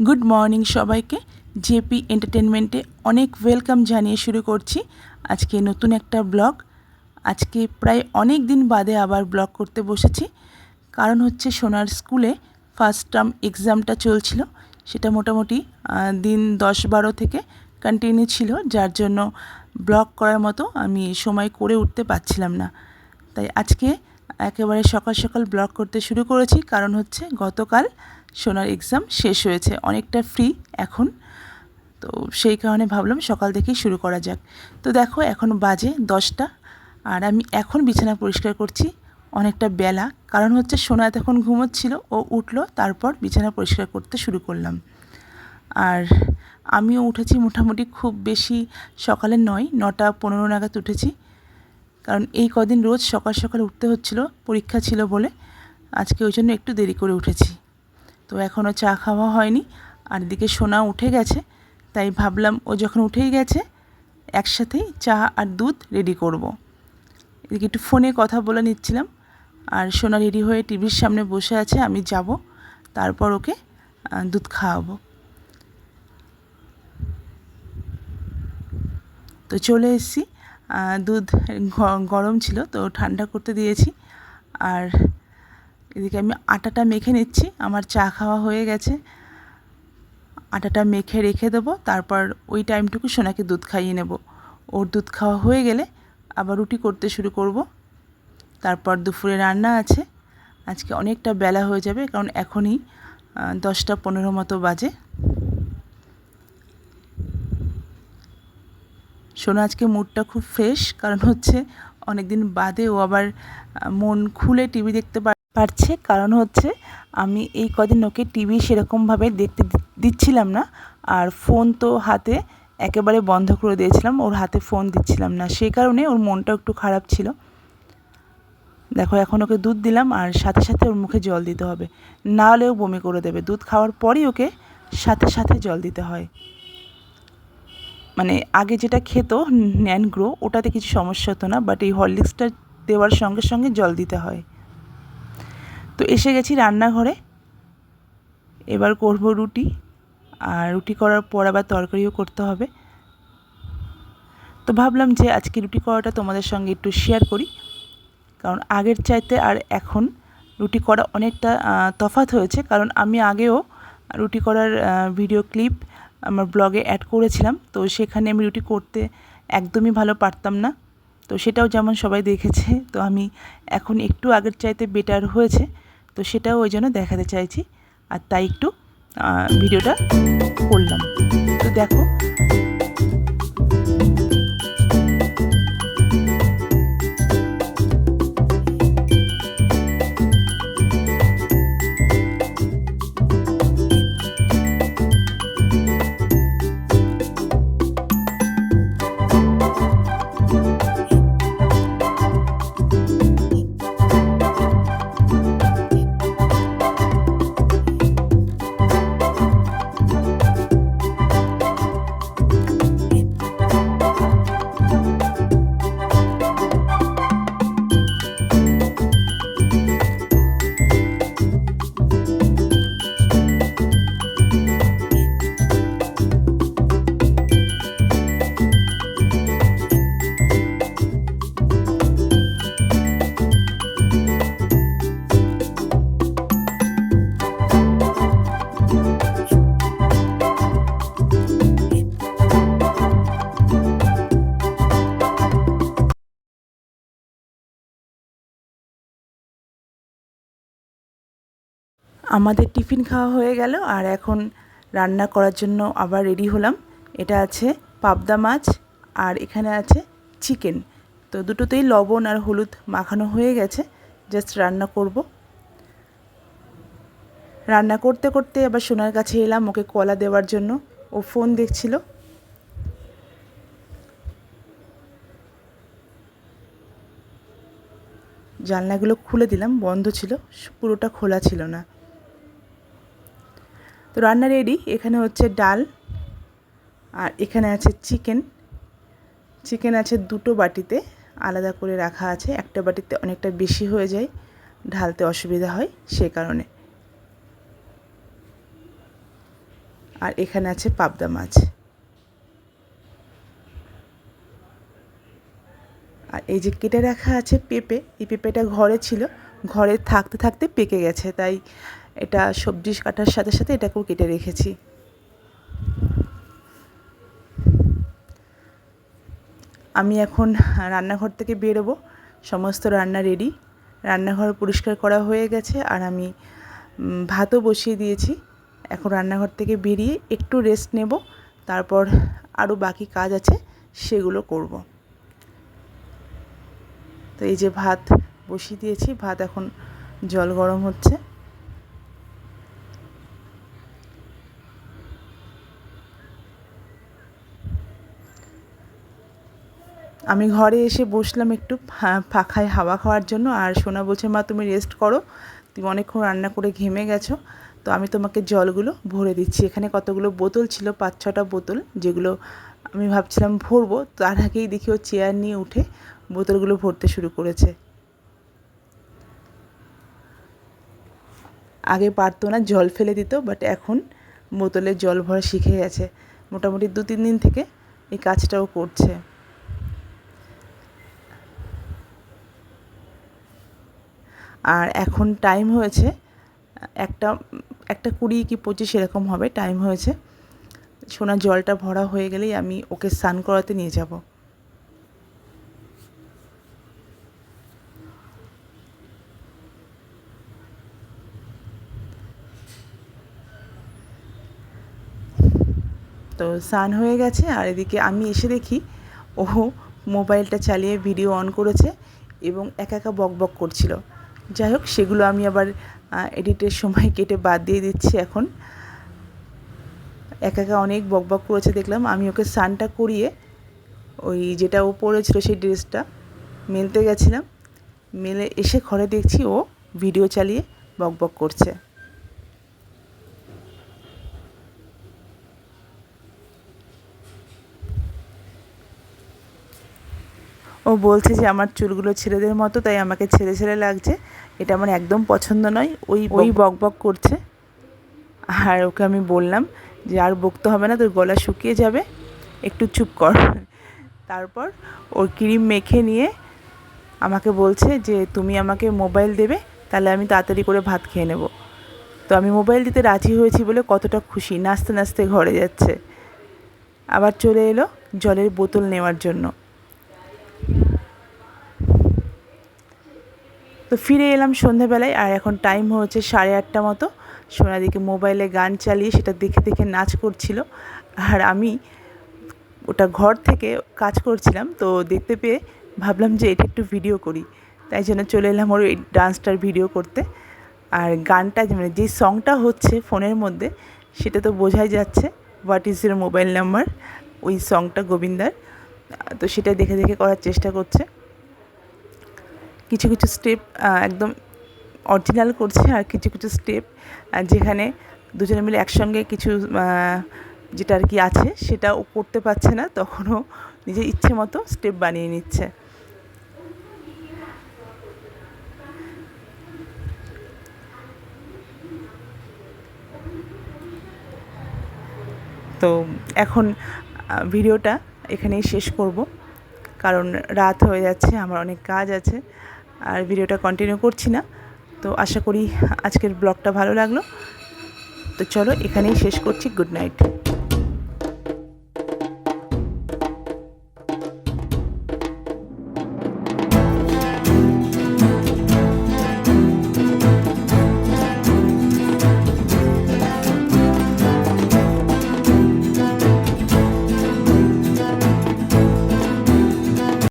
Good morning সবাইকে। JP এন্টারটেনমেন্টে অনেক welcome জানিয়ে শুরু করছি আজকে নতুন একটা ব্লগ। আজকে প্রায় অনেক দিন বাদে আবার ব্লগ করতে বসেছি, কারণ হচ্ছে সোনার স্কুলে ফার্স্ট টার্ম এক্সামটা চলছিল। সেটা মোটামুটি দিন 10-12 থেকে কন্টিনিউ ছিল, যার জন্য ব্লগ করার মতো আমি সময় করে উঠতে পারছিলাম না। তাই আজকে একেবারে সকাল সকাল ব্লগ করতে শুরু করেছি, কারণ হচ্ছে গতকাল সোনার এক্সাম শেষ হয়েছে, অনেকটা ফ্রি এখন। তো সেই কারণে ভাবলাম সকাল থেকেই শুরু করা যাক। তো দেখো এখন বাজে 10টা, আর আমি এখন বিছানা পরিষ্কার করছি। অনেকটা বেলা, কারণ হচ্ছে সোনা তখন ঘুমোচ্ছিল, ও উঠলো, তারপর বিছানা পরিষ্কার করতে শুরু করলাম। আর আমিও উঠেছি মোটামুটি, খুব বেশি সকালে নয়, 9টা 15 নাগাদ উঠেছি, কারণ এই কদিন রোজ সকাল সকাল উঠতে হচ্ছিল, পরীক্ষা ছিল বলে। আজকে ওই জন্য একটু দেরি করে উঠেছি। তো এখনও চা খাওয়া হয়নি, আর এদিকে সোনা উঠে গেছে, তাই ভাবলাম ও যখন উঠেই গেছে একসাথেই চা আর দুধ রেডি করব। এদিকে একটু ফোনে কথা বলে নিচ্ছিলাম, আর সোনা রেডি হয়ে টিভির সামনে বসে আছে, আমি যাব, তারপর ওকে দুধ খাওয়াবো। তো চলে এসেছি, দুধ গরম ছিল তো ঠান্ডা করতে দিয়েছি। আর এদিকে আমি আটাটা মেখে নিচ্ছি, আমার চা খাওয়া হয়ে গেছে। আটাটা মেখে রেখে দেবো, তারপর ওই টাইমটুকু সোনাকে দুধ খাইয়ে নেব। ওর দুধ খাওয়া হয়ে গেলে আবার রুটি করতে শুরু করব। তারপর দুপুরে রান্না আছে। আজকে অনেকটা বেলা হয়ে যাবে, কারণ এখনই 10টা 15 মতো বাজে। সোনা আজকে মুডটা খুব ফ্রেশ, কারণ হচ্ছে অনেক দিন বাদে ও আবার মন খুলে টিভি দেখতে পারছে। কারণ হচ্ছে আমি এই কদিন ওকে টিভি সেরকমভাবে দেখতে দিচ্ছিলাম না, আর ফোন তো হাতে একেবারে বন্ধ করে দিয়েছিলাম, ওর হাতে ফোন দিচ্ছিলাম না, সেই কারণে ওর মনটা একটু খারাপ ছিল। দেখো এখন ওকে দুধ দিলাম, আর সাথে সাথে ওর মুখে জল দিতে হবে, না হলেও বমি করে দেবে। দুধ খাওয়ার পরই ওকে সাথে সাথে জল দিতে হয়। মানে আগে যেটা খেত ন্যানগ্রো, ওটাতে কিছু সমস্যা হতো না, বাট এই হরলিক্সটা দেওয়ার সঙ্গে সঙ্গে জল দিতে হয়। তো এসে গেছি রান্নাঘরে, এবার করব রুটি, আর রুটি করার পর আবার তরকারিও করতে হবে। তো ভাবলাম যে আজকে রুটি করাটা তোমাদের সঙ্গে একটু শেয়ার করি, কারণ আগের চাইতে আর এখন রুটি করা অনেকটা তফাৎ হয়েছে। কারণ আমি আগেও রুটি করার ভিডিও ক্লিপ আমার ব্লগে অ্যাড করেছিলাম, তো সেখানে আমি রুটি করতে একদমই ভালো পারতাম না, তো সেটাও যেমন সবাই দেখেছে। তো আমি এখন একটু আগের চাইতে বেটার হয়েছে, তো সেটাও ওই জন্য দেখাতে চাইছি, আর তাই একটু ভিডিওটা করলাম। তো দেখো আমাদের টিফিন খাওয়া হয়ে গেল, আর এখন রান্না করার জন্য আবার রেডি হলাম। এটা আছে পাবদা মাছ, আর এখানে আছে চিকেন। তো দুটোতেই লবণ আর হলুদ মাখানো হয়ে গেছে, জাস্ট রান্না করব। রান্না করতে করতে আবার সোনার কাছে এলাম ওকে কলা দেওয়ার জন্য, ও ফোন দেখছিল। জানলাগুলো খুলে দিলাম, বন্ধ ছিল, পুরোটা খোলা ছিল না। তো রান্না রেডি। এখানে হচ্ছে ডাল, আর এখানে আছে চিকেন। চিকেন আছে দুটো বাটিতে, আলাদা করে রাখা আছে, একটা বাটিতে অনেকটা বেশি হয়ে যায়, ঢালতে অসুবিধা হয় সে কারণে। আর এখানে আছে পাবদা মাছ। আর এই যে কেটে রাখা আছে পেঁপে, এই পেঁপেটা ঘরে ছিল, ঘরে থাকতে থাকতে পেকে গেছে, তাই এটা সবজি কাটার সাথে সাথে এটাকেও কেটে রেখেছি। আমি এখন রান্নাঘর থেকে বেরোবো, সমস্ত রান্না রেডি, রান্নাঘর পরিষ্কার করা হয়ে গেছে আর আমি ভাতও বসিয়ে দিয়েছি। এখন রান্নাঘর থেকে বেরিয়ে একটু রেস্ট নেব, তারপর আরও বাকি কাজ আছে সেগুলো করব। তো এই যে ভাত বসিয়ে দিয়েছি, ভাত এখন জল গরম হচ্ছে। আমি ঘরে এসে বসলাম একটু পাখায় হাওয়া খাওয়ার জন্য, আর সোনা বলছে মা তুমি রেস্ট করো, তুমি অনেকক্ষণ রান্না করে ঘেমে গেছো, তো আমি তোমাকে জলগুলো ভরে দিচ্ছি। এখানে কতগুলো বোতল ছিল, 5-6টা বোতল, যেগুলো আমি ভাবছিলাম ভরবো, তার আগেই দেখি ও চেয়ার নিয়ে উঠে বোতলগুলো ভরতে শুরু করেছে। আগে পারতো না, জল ফেলে দিত, বাট এখন বোতলে জল ভরা শিখে গেছে। মোটামুটি 2-3 দিন থেকে এই কাজটাও করছে। আর এখন টাইম হয়েছে 1:20 কি 25 এরকম হবে টাইম হয়েছে। সোনা জলটা ভরা হয়ে গেলেই আমি ওকে স্নান করাতে নিয়ে যাব। তো স্নান হয়ে গেছে, আর এদিকে আমি এসে দেখি ও মোবাইলটা চালিয়ে ভিডিও অন করেছে এবং একা একা বকবক করছিল। যাই হোক, সেগুলো আমি আবার এডিটের সময় কেটে বাদ দিয়ে দিচ্ছি। এখন একা একা অনেক বকবক করেছে দেখলাম। আমি ওকে স্নানটা করিয়ে ওই যেটা ও পরেছিল সেই ড্রেসটা মেলতে গেছিলাম, মেলে এসে ঘরে দেখছি ও ভিডিও চালিয়ে বকবক করছে। ও বলছে যে আমার চুলগুলো ছেলেদের মতো, তাই আমাকে ছেলে ছেলে লাগছে, এটা আমার একদম পছন্দ নয়। ওই বকবক করছে। আর ওকে আমি বললাম যে আর বকতে হবে না, তোর গলা শুকিয়ে যাবে, একটু চুপ কর। তারপর ওর ক্রিম মেখে নিয়ে আমাকে বলছে যে তুমি আমাকে মোবাইল দেবে, তাহলে আমি তাড়াতাড়ি করে ভাত খেয়ে নেব। তো আমি মোবাইল দিতে রাজি হয়েছি বলে কতটা খুশি, নাচতে নাচতে ঘরে যাচ্ছে। আবার চলে এলো জলের বোতল নেওয়ার জন্য। তো ফিরে এলাম সন্ধ্যাবেলায়, আর এখন টাইম হচ্ছে 8:30 মতো। সোনাদিকে মোবাইলে গান চালিয়ে সেটা দেখে দেখে নাচ করছিল, আর আমি ওটা ঘর থেকে কাজ করছিলাম, তো দেখতে পেয়ে ভাবলাম যে এটা একটু ভিডিও করি, তাই জন্য চলে এলাম ওর এই ডান্সটার ভিডিও করতে। আর গানটা মানে যেই সংটা হচ্ছে ফোনের মধ্যে, সেটা তো বোঝাই যাচ্ছে, what is your mobile number, ওই সংটা গোবিন্দার। তো সেটা দেখে দেখে করার চেষ্টা করছে। কিছু কিছু স্টেপ একদম অরিজিনাল করছে, আর কিছু কিছু স্টেপ যেখানে দুজনে মিলে একসঙ্গে কিছু যেটা আর কি আছে সেটা ও করতে পারছে না, তখনও নিজের ইচ্ছে মতো স্টেপ বানিয়ে নিচ্ছে। তো এখন ভিডিওটা এখানেই শেষ করব, কারণ রাত হয়ে যাচ্ছে, আমার অনেক কাজ আছে, আর ভিডিওটা কন্টিনিউ করছি না। তো আশা করি আজকের ব্লগটা ভালো লাগলো। তো চলো এখানেই শেষ করছি। Good night.